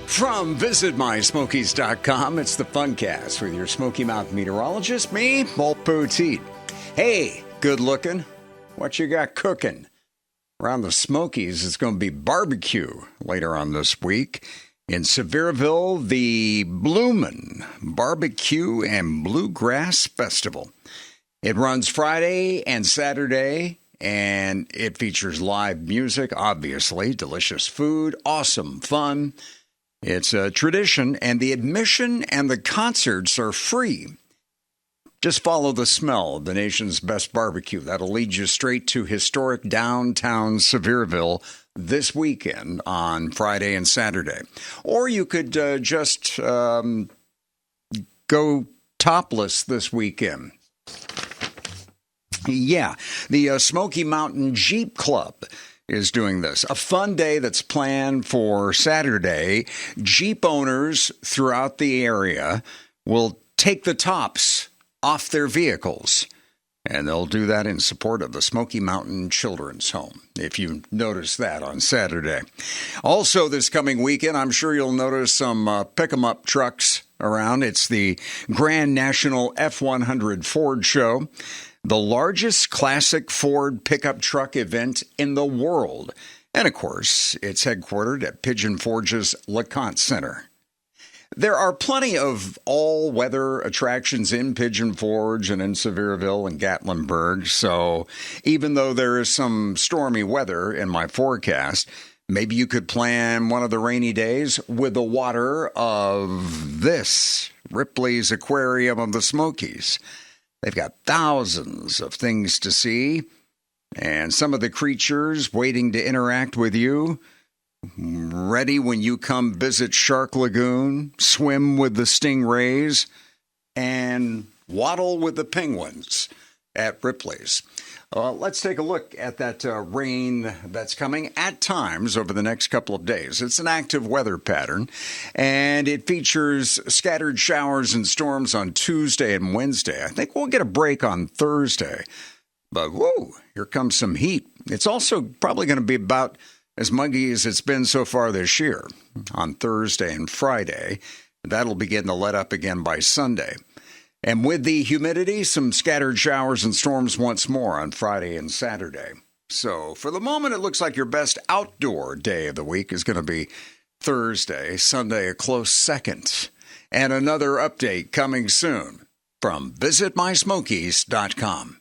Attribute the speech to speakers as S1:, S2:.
S1: From visitmysmokies.com, it's the FUNcast with your Smoky Mouth meteorologist, me, Poteet. Hey, good looking. What you got cooking? Around the Smokies, it's going to be barbecue later on this week. In Sevierville, the Bloomin' Barbecue and Bluegrass Festival. It runs Friday and Saturday, and it features live music, obviously, delicious food, awesome fun. It's a tradition, and the admission and the concerts are free. Just follow the smell of the nation's best barbecue. That'll lead you straight to historic downtown Sevierville this weekend on Friday and Saturday. Or you could just go topless this weekend. Yeah, the Smoky Mountain Jeep Club is doing this. A fun day that's planned for Saturday. Jeep owners throughout the area will take the tops off their vehicles, and they'll do that in support of the Smoky Mountain Children's Home, if you notice that on Saturday. Also this coming weekend, I'm sure you'll notice some pick-em-up trucks around. It's the Grand National F100 Ford Show, the largest classic Ford pickup truck event in the world. And, of course, it's headquartered at Pigeon Forge's LeConte Center. There are plenty of all-weather attractions in Pigeon Forge and in Sevierville and Gatlinburg, so even though there is some stormy weather in my forecast, maybe you could plan one of the rainy days with the water of this, Ripley's Aquarium of the Smokies. They've got thousands of things to see, and some of the creatures waiting to interact with you, ready when you come visit Shark Lagoon, swim with the stingrays, and waddle with the penguins at Ripley's. Let's take a look at that rain that's coming at times over the next couple of days. It's an active weather pattern, and it features scattered showers and storms on Tuesday and Wednesday. I think we'll get a break on Thursday, but whoa, here comes some heat. It's also probably going to be about as muggy as it's been so far this year on Thursday and Friday. That'll begin to let up again by Sunday. And with the humidity, some scattered showers and storms once more on Friday and Saturday. So for the moment, it looks like your best outdoor day of the week is going to be Thursday, Sunday a close second. And another update coming soon from visitmysmokies.com.